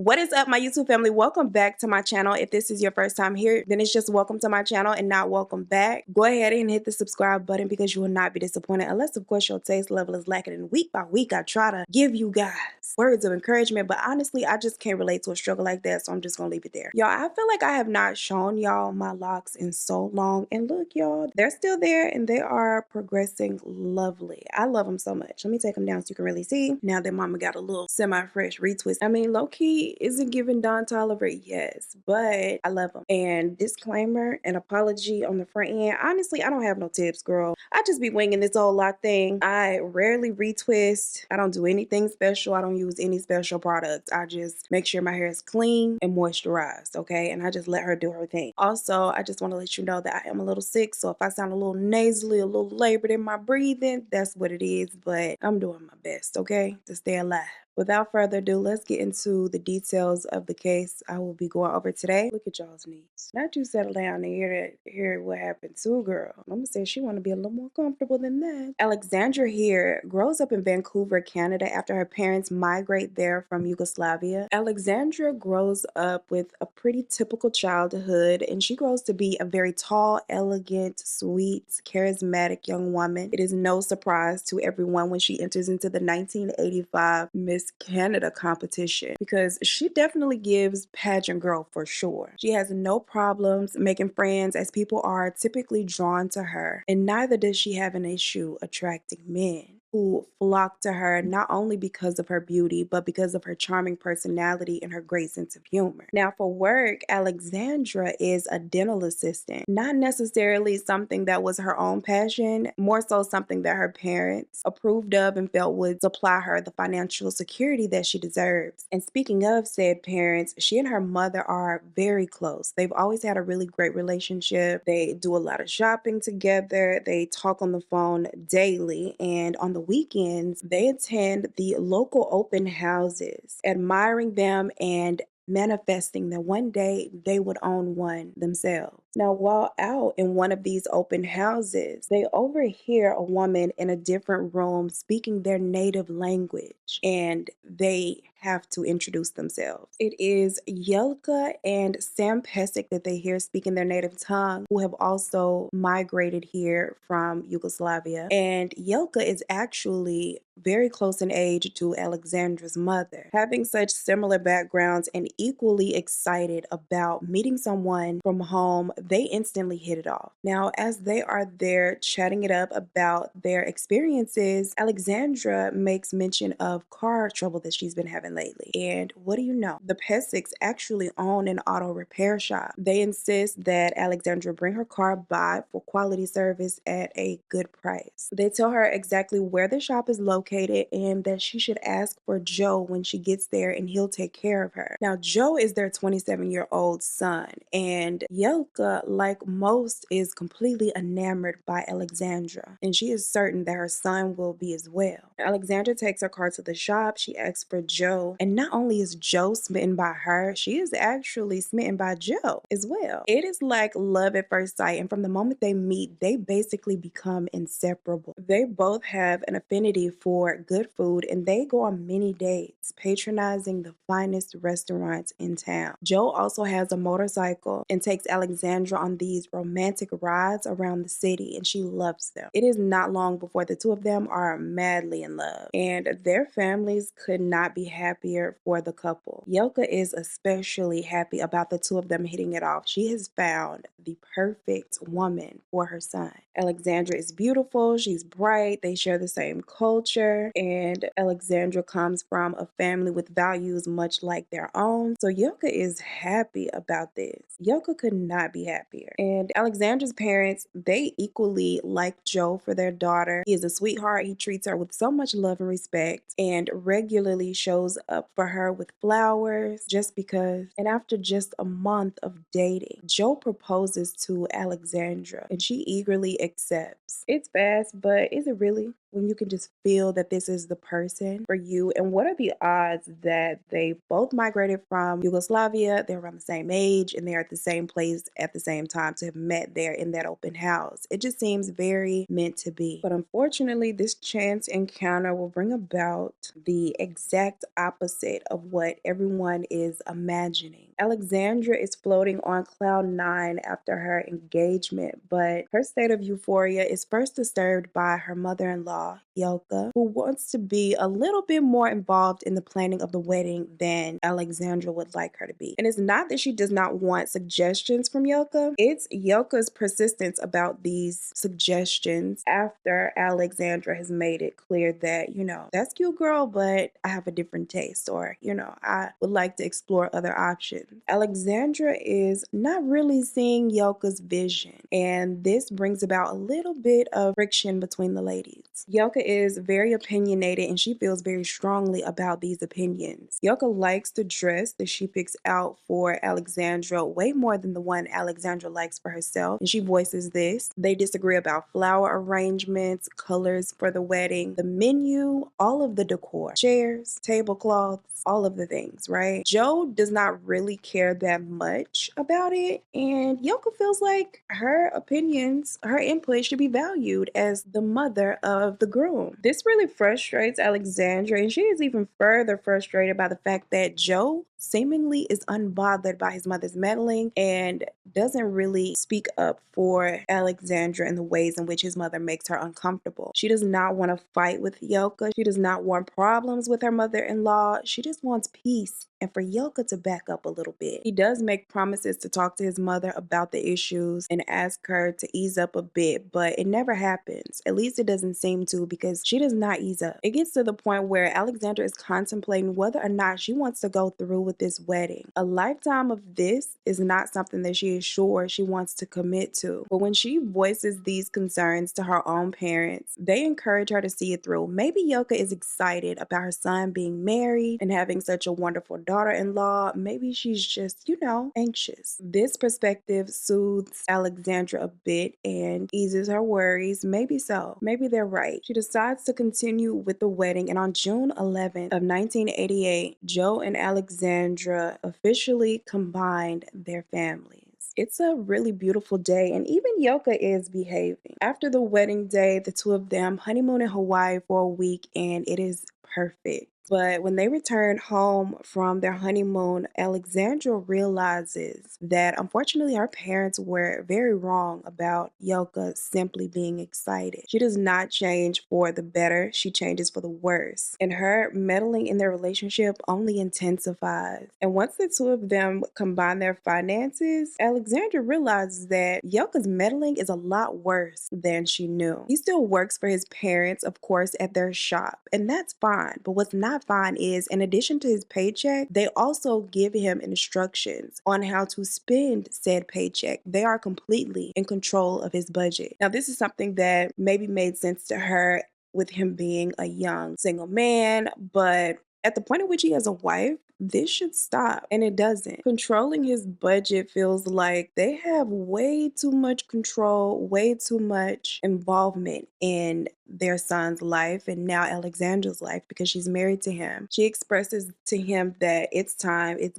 What is up, my YouTube family? Welcome back to my channel. If this is your first time here, then it's just welcome to my channel and not welcome back. Go ahead and hit the subscribe button because you will not be disappointed unless, of course, your taste level is lacking. And week by week, I try to give you guys words of encouragement, but honestly, I just can't relate to a struggle like that, so I'm just gonna leave it there. Y'all, I feel like I have not shown y'all my locks in so long, and look, y'all, they're still there and they are progressing lovely. I love them so much. Let me take them down so you can really see. Now that mama got a little semi-fresh retwist. I mean, low-key isn't giving Don Toliver, yes, but I love them. And disclaimer, an apology on the front end. Honestly, I don't have no tips, girl. I just be winging this whole lock thing. I rarely retwist. I don't do anything special. I don't use any special products. I just make sure my hair is clean and moisturized, okay? And I just let her do her thing. Also, I just want to let you know that I am a little sick, so if I sound a little nasally, a little labored in my breathing, that's what it is, but I'm doing my best, okay, to stay alive. Without further ado, let's get into the details of the case I will be going over today. Look at y'all's knees. Not you settle down and hear what happened to, girl. Mama said she want to be a little more comfortable than that. Alexandra here grows up in Vancouver, Canada after her parents migrate there from Yugoslavia. Alexandra grows up with a pretty typical childhood, and she grows to be a very tall, elegant, sweet, charismatic young woman. It is no surprise to everyone when she enters into the 1985 Miss Canada competition because she definitely gives pageant girl for sure. She has no problems making friends as people are typically drawn to her, and neither does she have an issue attracting men who flock to her not only because of her beauty, but because of her charming personality and her great sense of humor. Now, for work, Alexandra is a dental assistant. Not necessarily something that was her own passion, more so something that her parents approved of and felt would supply her the financial security that she deserves. And speaking of said parents, she and her mother are very close. They've always had a really great relationship. They do a lot of shopping together. They talk on the phone daily, and on the weekends, they attend the local open houses, admiring them and manifesting that one day they would own one themselves. Now, while out in one of these open houses, they overhear a woman in a different room speaking their native language, and they have to introduce themselves. It is Yelka and Sam Pesek that they hear speaking their native tongue, who have also migrated here from Yugoslavia. And Yelka is actually very close in age to Alexandra's mother. Having such similar backgrounds and equally excited about meeting someone from home, they instantly hit it off. Now, as they are there chatting it up about their experiences, Alexandra makes mention of car trouble that she's been having lately. And what do you know? The Peseks actually own an auto repair shop. They insist that Alexandra bring her car by for quality service at a good price. They tell her exactly where the shop is located and that she should ask for Joe when she gets there and he'll take care of her. Now, Joe is their 27-year-old son, and Yelka, like most, is completely enamored by Alexandra, and she is certain that her son will be as well. Alexandra takes her car to the shop. She asks for Joe, and not only is Joe smitten by her, she is actually smitten by Joe as well. It is like love at first sight, and from the moment they meet, they basically become inseparable. They both have an affinity for good food, and they go on many dates, patronizing the finest restaurants in town. Joe also has a motorcycle and takes Alexandra on these romantic rides around the city, and she loves them. It is not long before the two of them are madly in love, and their families could not be happier for the couple. Yelka is especially happy about the two of them hitting it off. She has found the perfect woman for her son. Alexandra is beautiful, she's bright, they share the same culture, and Alexandra comes from a family with values much like their own. So Yelka is happy about this. Yelka could not be happier. And Alexandra's parents, they equally like Joe for their daughter. He is a sweetheart. He treats her with so much love and respect and regularly shows up for her with flowers just because. And after just a month of dating, Joe proposes to Alexandra and she eagerly accepts. It's fast, but is it really? when you can just feel that this is the person for you? And what are the odds that they both migrated from Yugoslavia, they're around the same age, and they're at the same place at the same time to have met there in that open house? It just seems very meant to be. But unfortunately, this chance encounter will bring about the exact opposite of what everyone is imagining. Alexandra is floating on cloud nine after her engagement, but her state of euphoria is first disturbed by her mother-in-law, Yoka, who wants to be a little bit more involved in the planning of the wedding than Alexandra would like her to be. And it's not that she does not want suggestions from Yoka, it's Yoka's persistence about these suggestions after Alexandra has made it clear that, that's cute, girl, but I have a different taste, or, I would like to explore other options. Alexandra is not really seeing Yoka's vision, and this brings about a little bit of friction between the ladies. Yoka is very opinionated and she feels very strongly about these opinions. Yoka likes the dress that she picks out for Alexandra way more than the one Alexandra likes for herself, and she voices this. They disagree about flower arrangements, colors for the wedding, the menu, all of the decor, chairs, tablecloths, all of the things, right? Joe does not really care that much about it, and Yoka feels like her opinions, her input should be valued as the mother of the groom. This really frustrates Alexandra, and she is even further frustrated by the fact that Joe seemingly is unbothered by his mother's meddling and doesn't really speak up for Alexandra in the ways in which his mother makes her uncomfortable. She does not want to fight with Yoka. She does not want problems with her mother-in-law. She just wants peace and for Yoka to back up a little bit. He does make promises to talk to his mother about the issues and ask her to ease up a bit, but it never happens. At least it doesn't seem to, because she does not ease up. It gets to the point where Alexandra is contemplating whether or not she wants to go through with this wedding. A lifetime of this is not something that she is sure she wants to commit to. But when she voices these concerns to her own parents, they encourage her to see it through. Maybe Yoka is excited about her son being married and having such a wonderful daughter-in-law. Maybe she's just, anxious. This perspective soothes Alexandra a bit and eases her worries. Maybe so. Maybe they're right. She decides to continue with the wedding, and on June 11th of 1988, Joe and Alexandra officially combined their families. It's a really beautiful day, and even Yoka is behaving. After the wedding day, the two of them honeymoon in Hawaii for a week, and it is perfect. But when they return home from their honeymoon, Alexandra realizes that unfortunately her parents were very wrong about Yoka simply being excited. She does not change for the better, she changes for the worse. And her meddling in their relationship only intensifies. And once the two of them combine their finances, Alexandra realizes that Yoka's meddling is a lot worse than she knew. He still works for his parents, of course, at their shop, and that's fine. But what's not fine is, in addition to his paycheck, they also give him instructions on how to spend said paycheck. They are completely in control of his budget. Now, this is something that maybe made sense to her with him being a young single man, but at the point at which he has a wife, this should stop, and it doesn't. Controlling his budget feels like they have way too much control, way too much involvement in their son's life, and now Alexandra's life, because she's married to him. She expresses to him that it's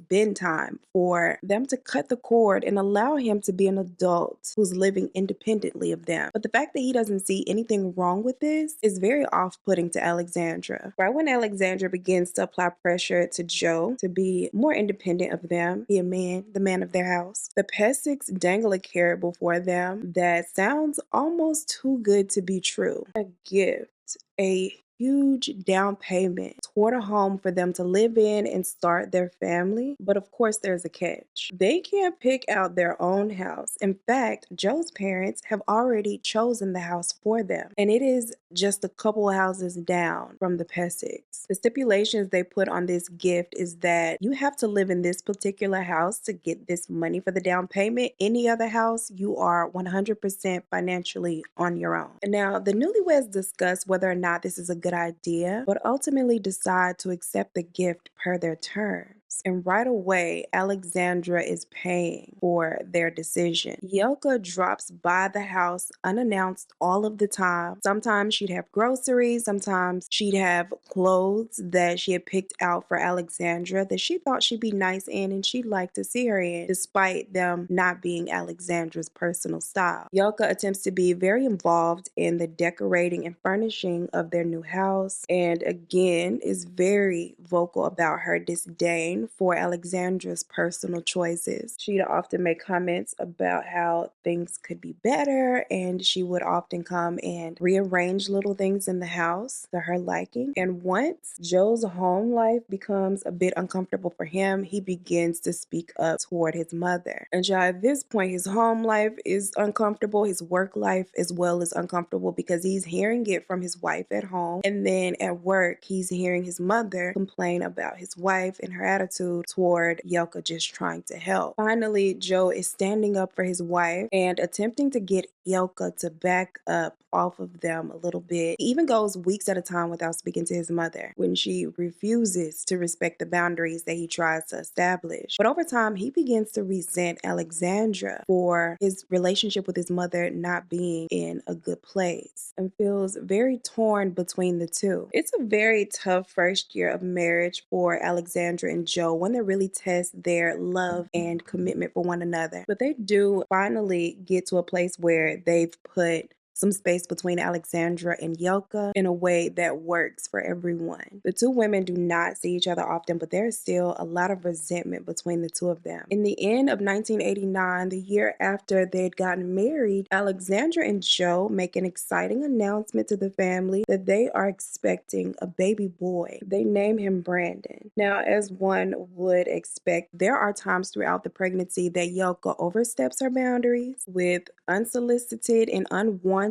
been time for them to cut the cord and allow him to be an adult who's living independently of them. But the fact that he doesn't see anything wrong with this is very off-putting to Alexandra. Right when Alexandra begins to apply pressure to Joe to be more independent of them, be the man of their house, the Pesicks dangle a carrot before them that sounds almost too good to be true. A gift, a huge down payment toward a home for them to live in and start their family. But of course, there's a catch. They can't pick out their own house. In fact, Joe's parents have already chosen the house for them, and it is just a couple houses down from the Pesicks. The stipulations they put on this gift is that you have to live in this particular house to get this money for the down payment. Any other house, you are 100% financially on your own. And now, the newlyweds discuss whether or not this is a good idea, but ultimately decide to accept the gift per their terms. And right away, Alexandra is paying for their decision. Yelka drops by the house unannounced all of the time. Sometimes she'd have groceries, sometimes she'd have clothes that she had picked out for Alexandra that she thought she'd be nice in and she'd like to see her in, despite them not being Alexandra's personal style. Yelka attempts to be very involved in the decorating and furnishing of their new house, and again is very vocal about her disdain for Alexandra's personal choices. She'd often make comments about how things could be better, and she would often come and rearrange little things in the house to her liking. And once Joe's home life becomes a bit uncomfortable for him, he begins to speak up toward his mother. And at this point, his home life is uncomfortable, his work life as well is uncomfortable, because he's hearing it from his wife at home, and then at work he's hearing his mother complain about his wife and her attitude toward Yelka just trying to help. Finally, Joe is standing up for his wife and attempting to get Yelka to back up off of them a little bit. He even goes weeks at a time without speaking to his mother when she refuses to respect the boundaries that he tries to establish. But over time, he begins to resent Alexandra for his relationship with his mother not being in a good place and feels very torn between the two. It's a very tough first year of marriage for Alexandra and Joe, one that really tests their love and commitment for one another. But they do finally get to a place where they've put some space between Alexandra and Yelka in a way that works for everyone. The two women do not see each other often, but there is still a lot of resentment between the two of them. In the end of 1989, the year after they had gotten married, Alexandra and Joe make an exciting announcement to the family that they are expecting a baby boy. They name him Brandon. Now, as one would expect, there are times throughout the pregnancy that Yelka oversteps her boundaries with unsolicited and unwanted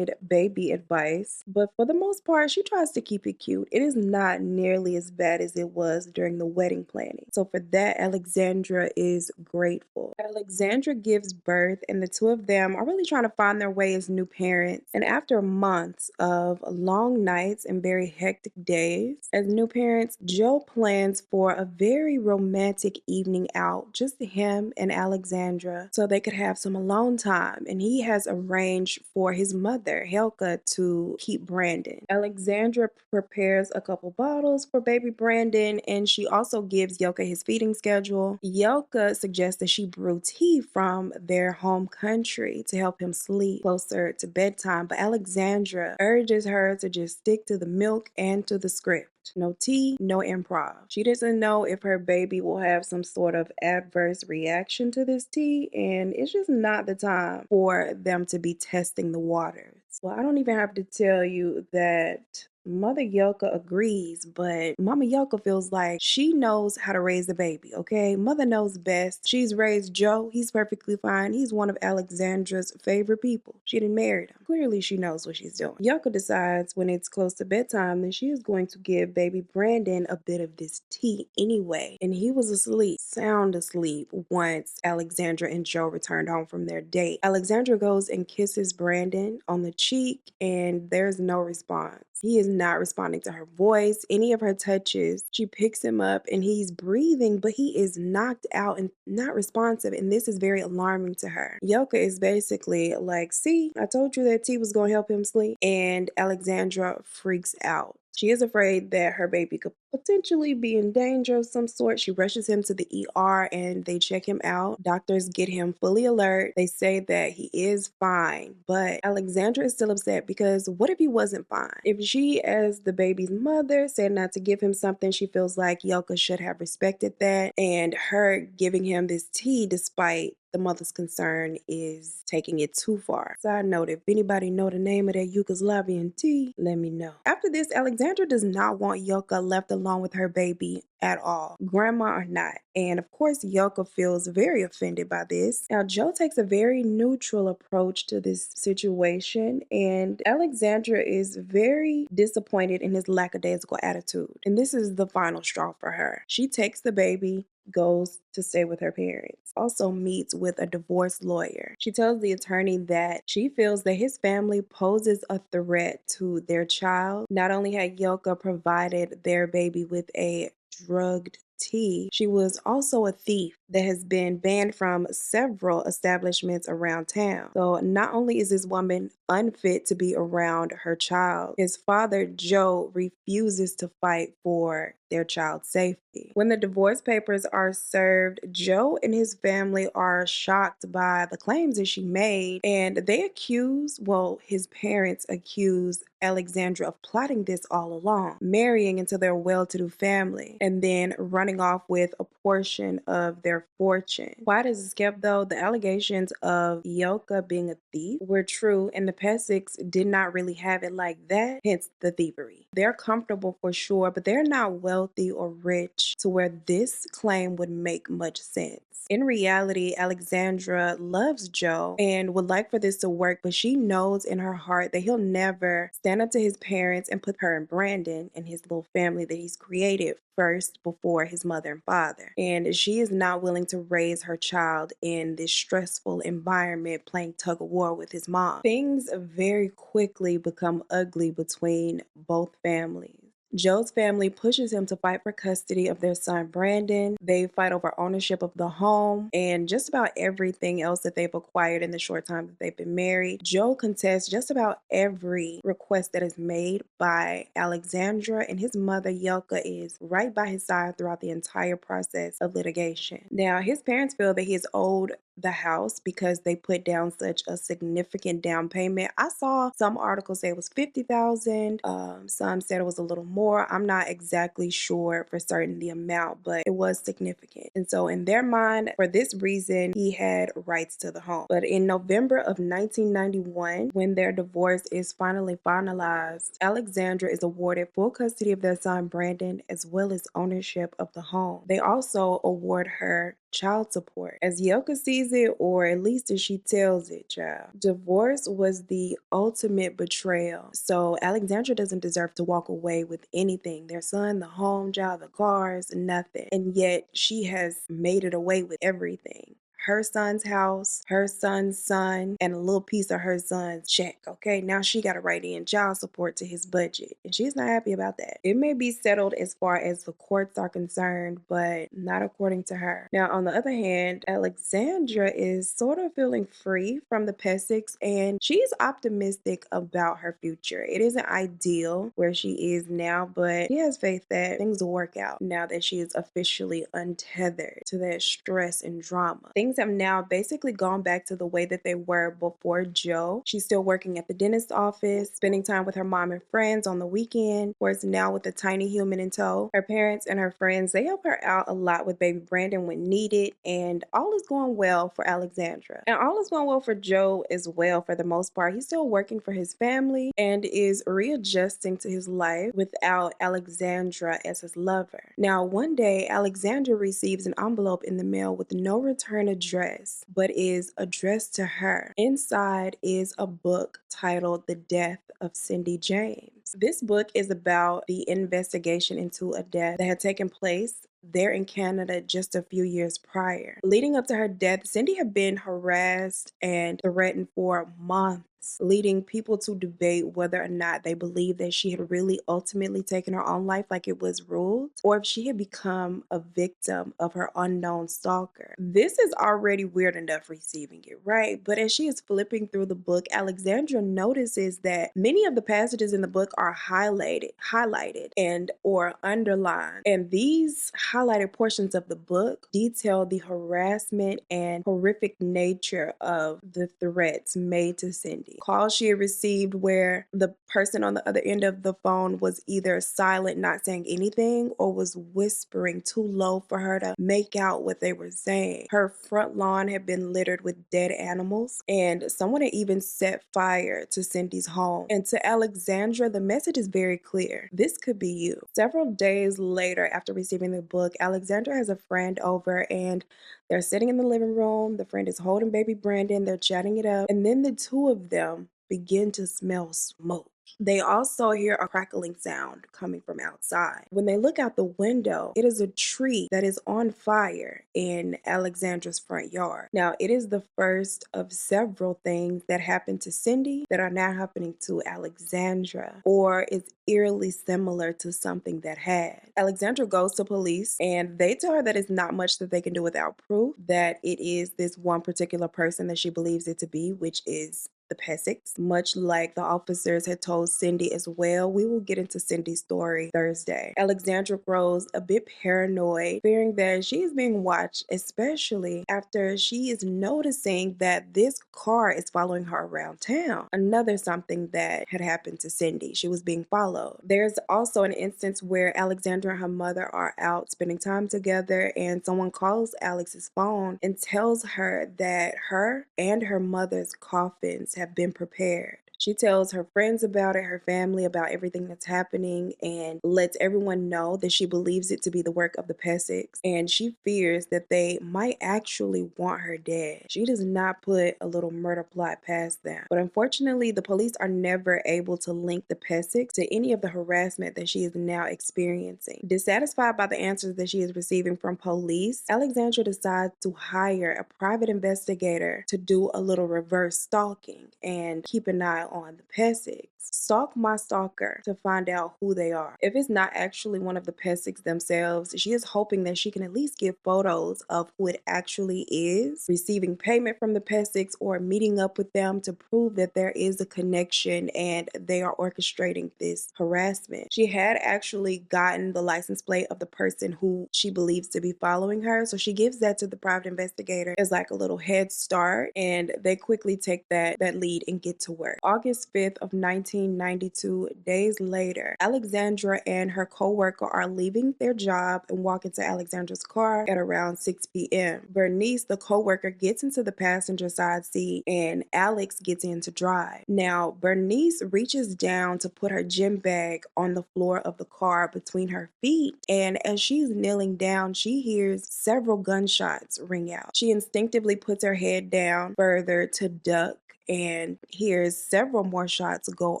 baby advice, but for the most part, she tries to keep it cute. It is not nearly as bad as it was during the wedding planning. So for that, Alexandra is grateful. Alexandra gives birth, and the two of them are really trying to find their way as new parents. And after months of long nights and very hectic days as new parents, Joe plans for a very romantic evening out, just him and Alexandra, so they could have some alone time. And he has arranged for his mother, Helga, to keep Brandon. Alexandra prepares a couple bottles for baby Brandon, and she also gives Yelka his feeding schedule. Yelka suggests that she brew tea from their home country to help him sleep closer to bedtime, but Alexandra urges her to just stick to the milk and to the script. No tea, no improv. She doesn't know if her baby will have some sort of adverse reaction to this tea, and it's just not the time for them to be testing the waters. Well, I don't even have to tell you that Mother Yelka agrees, but Mama Yelka feels like she knows how to raise a baby, okay? Mother knows best. She's raised Joe. He's perfectly fine. He's one of Alexandra's favorite people. She didn't marry him. Clearly, she knows what she's doing. Yelka decides when it's close to bedtime that she is going to give baby Brandon a bit of this tea anyway. And he was asleep, sound asleep, once Alexandra and Joe returned home from their date. Alexandra goes and kisses Brandon on the cheek, and there's no response. He is not responding to her voice, any of her touches. She picks him up and he's breathing, but he is knocked out and not responsive. And this is very alarming to her. Yelka is basically like, see, I told you that tea was going to help him sleep. And Alexandra freaks out. She is afraid that her baby could potentially be in danger of some sort. She rushes him to the ER and they check him out. Doctors get him fully alert. They say that he is fine, but Alexandra is still upset because what if he wasn't fine? If she, as the baby's mother, said not to give him something, she feels like Yelka should have respected that, and her giving him this tea despite the mother's concern is taking it too far. Side note, if anybody know the name of that Yugoslavian tea, let me know. After this, Alexandra does not want Yelka left alone with her baby at all, grandma or not. And of course, Yelka feels very offended by this. Now, Joe takes a very neutral approach to this situation, and Alexandra is very disappointed in his lackadaisical attitude. And this is the final straw for her. She takes the baby, goes to stay with her parents, also meets with a divorce lawyer. She tells the attorney that she feels that his family poses a threat to their child. Not only had Yelka provided their baby with a drugged T, she was also a thief that has been banned from several establishments around town. So not only is this woman unfit to be around her child, his father, Joe, refuses to fight for their child's safety. When the divorce papers are served, Joe and his family are shocked by the claims that she made, and they accuse, well, his parents accuse Alexandra of plotting this all along, marrying into their well-to-do family, and then running off with a portion of their fortune. Quiet as it's kept, though, the allegations of Yoka being a thief were true, and the Pesics did not really have it like that, hence the thievery. They're comfortable for sure, but they're not wealthy or rich to where this claim would make much sense. In reality, Alexandra loves Joe and would like for this to work, but she knows in her heart that he'll never stand up to his parents and put her and Brandon and his little family that he's created first before his mother and father. And she is not willing to raise her child in this stressful environment playing tug of war with his mom. Things very quickly become ugly between both families. Joe's family pushes him to fight for custody of their son Brandon. They fight over ownership of the home and just about everything else that they've acquired in the short time that they've been married. Joe contests just about every request that is made by Alexandra, and his mother Yelka is right by his side throughout the entire process of litigation. Now, his parents feel that he is owed the house because they put down such a significant down payment. I saw some articles say it was $50,000. Some said it was a little more. I'm not exactly sure for certain the amount, but it was significant. And so in their mind, for this reason, he had rights to the home. But in November of 1991, when their divorce is finally finalized, Alexandra is awarded full custody of their son Brandon as well as ownership of the home. They also award her child support, as Yoka sees it, or at least as she tells it, child. Divorce was the ultimate betrayal. So Alexandra doesn't deserve to walk away with anything. Their son, the home, child, the cars, nothing. And yet she has made it away with everything. Her son's house, her son's son, and a little piece of her son's check. Okay, now she got to write in child support to his budget, and she's not happy about that. It may be settled as far as the courts are concerned, but not according to her. Now, on the other hand, Alexandra is sort of feeling free from the Pesics, and she's optimistic about her future. It isn't ideal where she is now, but she has faith that things will work out now that she is officially untethered to that stress and drama. Things have now basically gone back to the way that they were before Joe. She's still working at the dentist's office, spending time with her mom and friends on the weekend, whereas now with a tiny human in tow. Her parents and her friends, they help her out a lot with baby Brandon when needed, and all is going well for Alexandra. And all is going well for Joe as well for the most part. He's still working for his family and is readjusting to his life without Alexandra as his lover. Now, one day, Alexandra receives an envelope in the mail with no return address, but is addressed to her. Inside is a book titled The Death of Cindy James. This book is about the investigation into a death that had taken place there in Canada just a few years prior. Leading up to her death, Cindy had been harassed and threatened for months, leading people to debate whether or not they believed that she had really ultimately taken her own life like it was ruled, or if she had become a victim of her unknown stalker. This is already weird enough receiving it, right? But as she is flipping through the book, Alexandra notices that many of the passages in the book are highlighted and or underlined. And these highlighted portions of the book detail the harassment and horrific nature of the threats made to Cindy. Calls she had received where the person on the other end of the phone was either silent, not saying anything, or was whispering too low for her to make out what they were saying. Her front lawn had been littered with dead animals, and someone had even set fire to Cindy's home. And to Alexandra, the message is very clear. This could be you. Several days later, after receiving the book, Alexandra has a friend over, and they're sitting in the living room. The friend is holding baby Brandon. They're chatting it up. And then the two of them begin to smell smoke. They also hear a crackling sound coming from outside. When they look out the window, it is a tree that is on fire in Alexandra's front yard. Now, it is the first of several things that happened to Cindy that are now happening to Alexandra, or is eerily similar to something that had. Alexandra goes to police and they tell her that it's not much that they can do without proof, that it is this one particular person that she believes it to be, which is the Pessicks, much like the officers had told Cindy as well. We will get into Cindy's story Thursday. Alexandra grows a bit paranoid, fearing that she is being watched, especially after she is noticing that this car is following her around town. Another something that had happened to Cindy. She was being followed. There's also an instance where Alexandra and her mother are out spending time together, and someone calls Alex's phone and tells her that her and her mother's coffins have been prepared. She tells her friends about it, her family about everything that's happening, and lets everyone know that she believes it to be the work of the Pessicks, and she fears that they might actually want her dead. She does not put a little murder plot past them. But unfortunately, the police are never able to link the Pessicks to any of the harassment that she is now experiencing. Dissatisfied by the answers that she is receiving from police, Alexandra decides to hire a private investigator to do a little reverse stalking and keep an eye on the Pessicks. Stalk my stalker to find out who they are. If it's not actually one of the Pessicks themselves, she is hoping that she can at least get photos of who it actually is, receiving payment from the Pessicks, or meeting up with them to prove that there is a connection and they are orchestrating this harassment. She had actually gotten the license plate of the person who she believes to be following her, so she gives that to the private investigator as like a little head start, and they quickly take that lead and get to work. August 5th of 1992, days later, Alexandra and her co-worker are leaving their job and walk into Alexandra's car at around 6 p.m. Bernice, the co-worker, gets into the passenger side seat and Alex gets in to drive. Now, Bernice reaches down to put her gym bag on the floor of the car between her feet, and as she's kneeling down, she hears several gunshots ring out. She instinctively puts her head down further to duck and hears several more shots go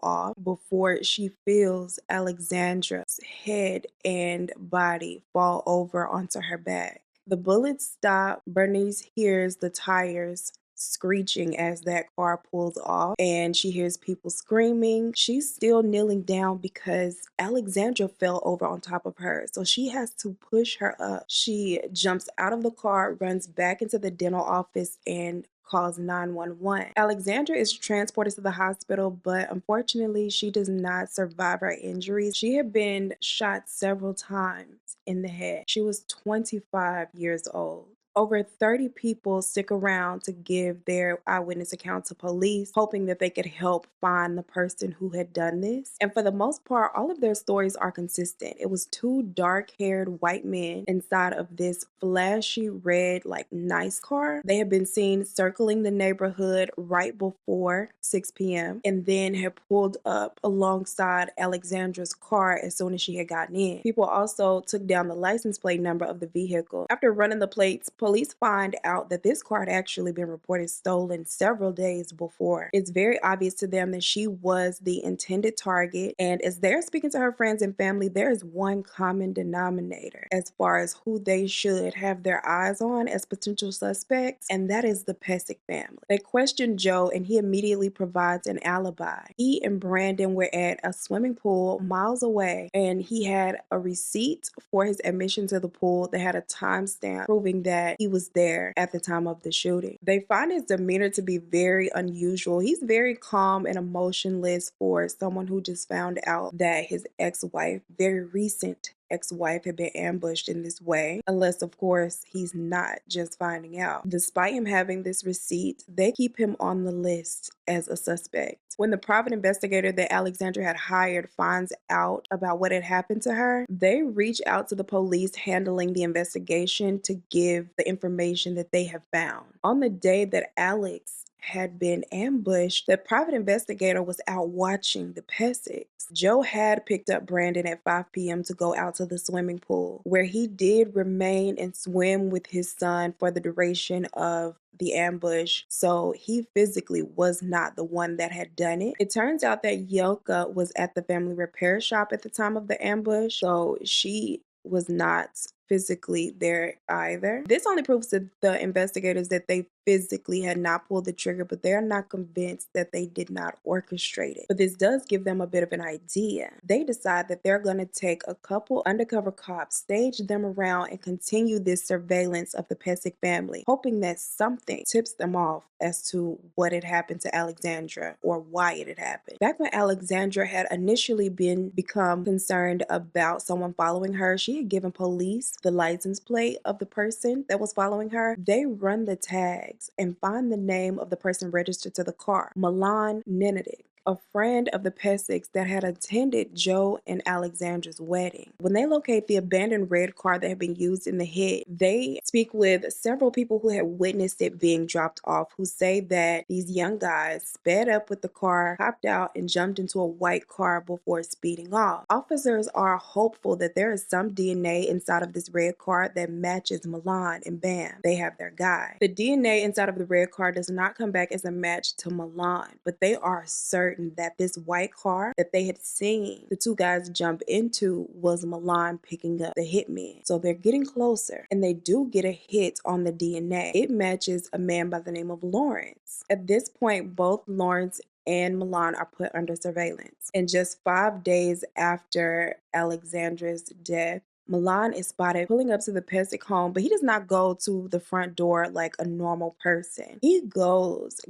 off before she feels Alexandra's head and body fall over onto her back. The bullets stop. Bernice hears the tires screeching as that car pulls off, and she hears people screaming. She's still kneeling down because Alexandra fell over on top of her, so she has to push her up. She jumps out of the car, runs back into the dental office, and calls 911. Alexandra is transported to the hospital, but unfortunately, she does not survive her injuries. She had been shot several times in the head. She was 25 years old. Over 30 people stick around to give their eyewitness account to police, hoping that they could help find the person who had done this. And for the most part, all of their stories are consistent. It was two dark-haired white men inside of this flashy red, like, nice car. They had been seen circling the neighborhood right before 6 p.m. and then had pulled up alongside Alexandra's car as soon as she had gotten in. People also took down the license plate number of the vehicle. After running the plates, police find out that this car had actually been reported stolen several days before. It's very obvious to them that she was the intended target, and as they're speaking to her friends and family, there is one common denominator as far as who they should have their eyes on as potential suspects, and that is the Pessick family. They question Joe, and he immediately provides an alibi. He and Brandon were at a swimming pool miles away, and he had a receipt for his admission to the pool that had a timestamp proving that he was there at the time of the shooting. They find his demeanor to be very unusual. He's very calm and emotionless for someone who just found out that his ex-wife, very recent ex-wife, had been ambushed in this way, unless of course he's not just finding out. Despite him having this receipt, they keep him on the list as a suspect. When the private investigator that Alexandra had hired finds out about what had happened to her, they reach out to the police handling the investigation to give the information that they have found. On the day that Alex had been ambushed, the private investigator was out watching the Pessicks. Joe had picked up Brandon at 5 p.m. to go out to the swimming pool, where he did remain and swim with his son for the duration of the ambush, so he physically was not the one that had done it. It turns out that Yelka was at the family repair shop at the time of the ambush, so she was not physically there either. This only proves to the investigators that they physically had not pulled the trigger, but they're not convinced that they did not orchestrate it. But this does give them a bit of an idea. They decide that they're going to take a couple undercover cops, stage them around, and continue this surveillance of the Pesek family, hoping that something tips them off as to what had happened to Alexandra or why it had happened. Back when Alexandra had initially become concerned about someone following her, she had given police the license plate of the person that was following her. They run the tags and find the name of the person registered to the car, Milan Nenedict, a friend of the Peseks that had attended Joe and Alexandra's wedding. When they locate the abandoned red car that had been used in the hit, they speak with several people who had witnessed it being dropped off, who say that these young guys sped up with the car, hopped out, and jumped into a white car before speeding off. Officers are hopeful that there is some DNA inside of this red car that matches Milan, and bam, they have their guy. The DNA inside of the red car does not come back as a match to Milan, but they are certain that this white car that they had seen the two guys jump into was Milan picking up the hitman. So they're getting closer, and they do get a hit on the DNA. It matches a man by the name of Lawrence. At this point, both Lawrence and Milan are put under surveillance. And just 5 days after Alexandra's death, Milan is spotted pulling up to the Pesek home, but he does not go to the front door like a normal person. He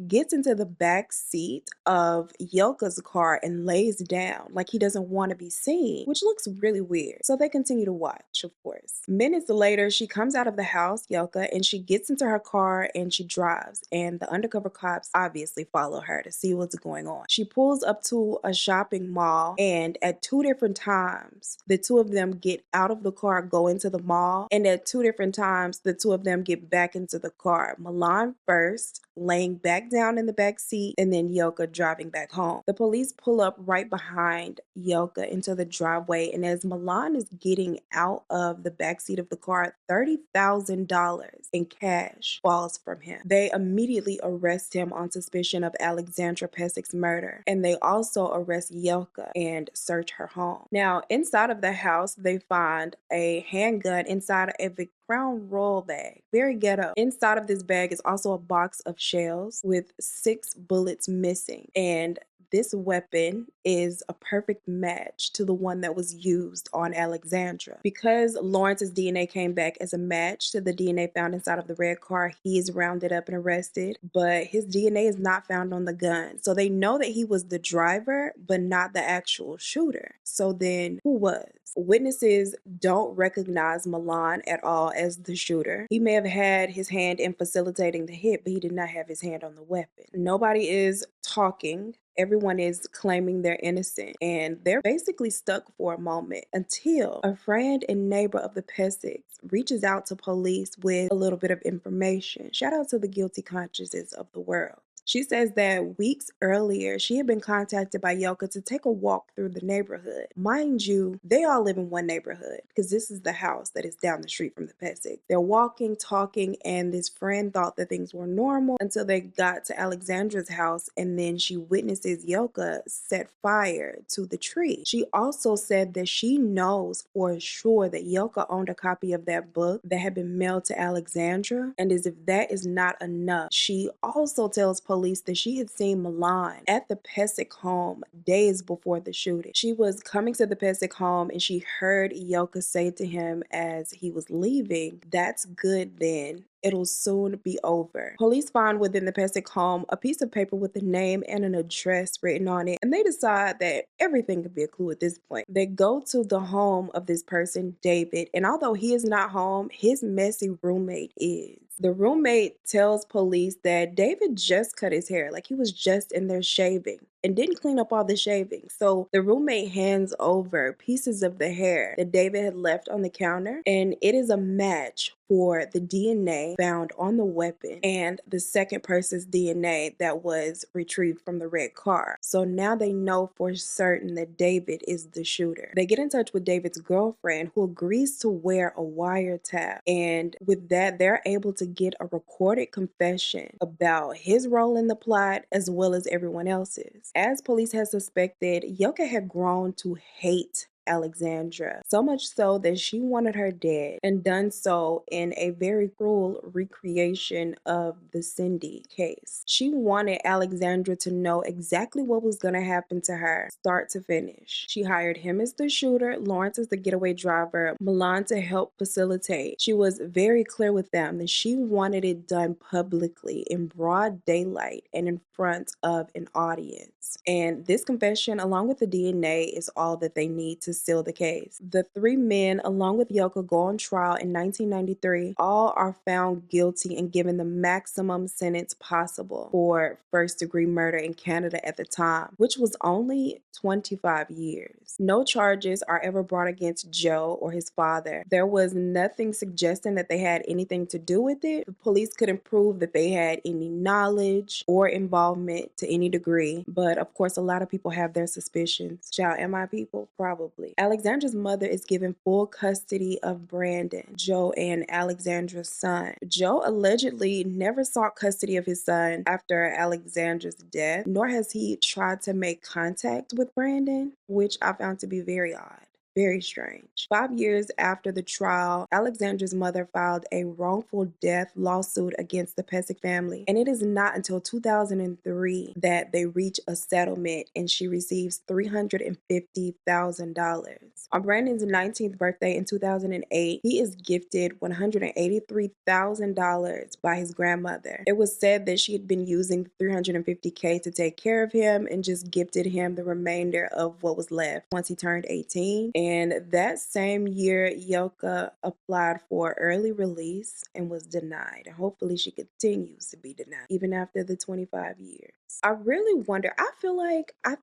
gets into the back seat of Yelka's car and lays down like he doesn't want to be seen, which looks really weird. So they continue to watch, of course. Minutes later, she comes out of the house, Yelka, and she gets into her car and she drives. And the undercover cops obviously follow her to see what's going on. She pulls up to a shopping mall, and at 2 different times, the two of them get out of the car, go into the mall, and at 2 different times the two of them get back into the car. Milan first, laying back down in the back seat, and then Yelka driving back home. The police pull up right behind Yelka into the driveway, and as Milan is getting out of the back seat of the car, $30,000 in cash falls from him. They immediately arrest him on suspicion of Alexandra Pesek's murder, and they also arrest Yelka and search her home. Now, inside of the house, they find a handgun inside of a Crown Royal bag. Very ghetto. Inside of this bag is also a box of shells with 6 bullets missing. And this weapon is a perfect match to the one that was used on Alexandra. Because Lawrence's DNA came back as a match to the DNA found inside of the red car, he is rounded up and arrested, but his DNA is not found on the gun. So they know that he was the driver, but not the actual shooter. So then who was? Witnesses don't recognize Milan at all as the shooter. He may have had his hand in facilitating the hit, but he did not have his hand on the weapon. Nobody is talking. Everyone is claiming they're innocent, and they're basically stuck for a moment until a friend and neighbor of the Peseks reaches out to police with a little bit of information. Shout out to the guilty consciences of the world. She says that weeks earlier, she had been contacted by Yelka to take a walk through the neighborhood. Mind you, they all live in one neighborhood because this is the house that is down the street from the Pesek. They're walking, talking, and this friend thought that things were normal until they got to Alexandra's house, and then she witnesses Yelka set fire to the tree. She also said that she knows for sure that Yelka owned a copy of that book that had been mailed to Alexandra, and as if that is not enough, she also tells police that she had seen Milan at the Pesek home days before the shooting. She was coming to the Pesek home and she heard Yelka say to him as he was leaving, "That's good then. It'll soon be over." Police find within the Pesek home a piece of paper with a name and an address written on it, and they decide that everything could be a clue at this point. They go to the home of this person, David, and although he is not home, his messy roommate is. The roommate tells police that David just cut his hair, like he was just in there shaving. and didn't clean up all the shavings. So the roommate hands over pieces of the hair that David had left on the counter, and it is a match for the DNA found on the weapon and the second person's DNA that was retrieved from the red car. So now they know for certain that David is the shooter. They get in touch with David's girlfriend, who agrees to wear a wiretap, and with that they're able to get a recorded confession about his role in the plot as well as everyone else's. As police had suspected, Yoka had grown to hate Alexandra, so much so that she wanted her dead, and done so in a very cruel recreation of the Cindy case. She wanted Alexandra to know exactly what was going to happen to her, start to finish. She hired him as the shooter, Lawrence as the getaway driver, Milan to help facilitate. She was very clear with them that she wanted it done publicly in broad daylight and in front of an audience. And this confession, along with the DNA, is all that they need to seal the case. The three men, along with Yoka, go on trial in 1993. All are found guilty and given the maximum sentence possible for first-degree murder in Canada at the time, which was only 25 years. No charges are ever brought against Joe or his father. There was nothing suggesting that they had anything to do with it. The police couldn't prove that they had any knowledge or involvement to any degree, but of course a lot of people have their suspicions. Child, am I people? Probably. Alexandra's mother is given full custody of Brandon, Joe, and Alexandra's son. Joe allegedly never sought custody of his son after Alexandra's death, nor has he tried to make contact with Brandon, which I found to be very odd. Very strange. 5 years after the trial, Alexandra's mother filed a wrongful death lawsuit against the Pesek family, and it is not until 2003 that they reach a settlement and she receives $350,000. On Brandon's 19th birthday in 2008, he is gifted $183,000 by his grandmother. It was said that she had been using $350K to take care of him and just gifted him the remainder of what was left once he turned 18. And that same year, Yoka applied for early release and was denied. And hopefully she continues to be denied even after the 25 years. I really wonder, I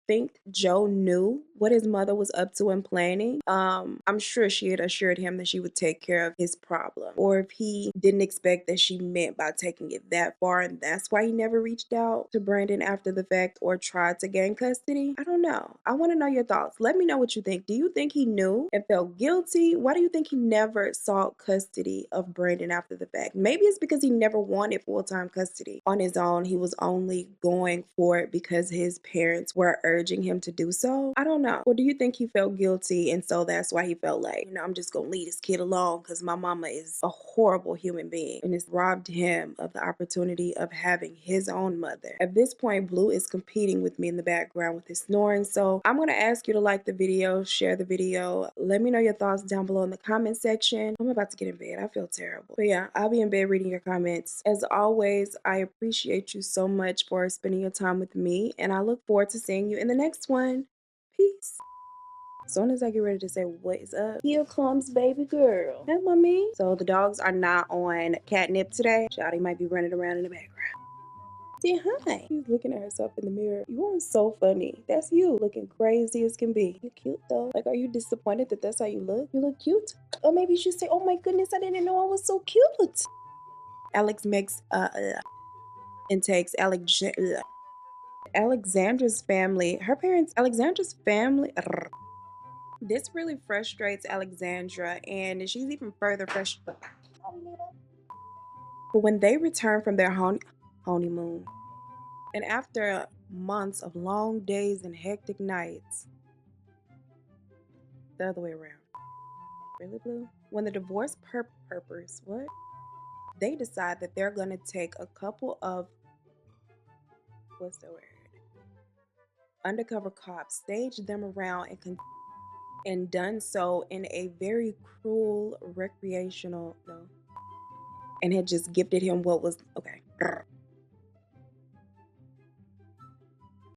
think Joe knew what his mother was up to and planning. I'm sure she had assured him that she would take care of his problem. Or if he didn't expect that she meant by taking it that far and that's why he never reached out to Brandon after the fact or tried to gain custody. I don't know. I want to know your thoughts. Let me know what you think. Do you think he knew and felt guilty? Why do you think he never sought custody of Brandon after the fact? Maybe it's because he never wanted full-time custody on his own. He was only going for it because his parents were urging him to do so. I don't know. Or do you think he felt guilty and so that's why he felt like, I'm just gonna leave this kid alone because my mama is a horrible human being and it's robbed him of the opportunity of having his own mother. At this point, Blue is competing with me in the background with his snoring, so I'm gonna ask you to like the video, share the video, let me know your thoughts down below in the comment section. I'm about to get in bed. I feel terrible. But yeah, I'll be in bed reading your comments. As always, I appreciate you so much for spending your time with me, and I look forward to seeing you in the next one. Peace. As soon as I get ready to say what is up, here comes baby girl. Hey, mommy. So the dogs are not on catnip today. Shawty might be running around in the background. Say hi. She's looking at herself in the mirror. You are so funny. That's you, looking crazy as can be. You're cute though. Like, are you disappointed that that's how you look? You look cute. Or maybe you should say, oh my goodness, I didn't know I was so cute. Alex makes and takes Alexandra's family. Alexandra's family. This really frustrates Alexandra, and she's even further frustrated. But when they return from their honeymoon, and after months of long days and hectic nights, the other way around. Really, Blue? When the divorce purpose, what? They decide that they're gonna take a couple of, what's the word? Undercover cops, stage them around and done so in a very cruel recreational, and had just gifted him what was, okay.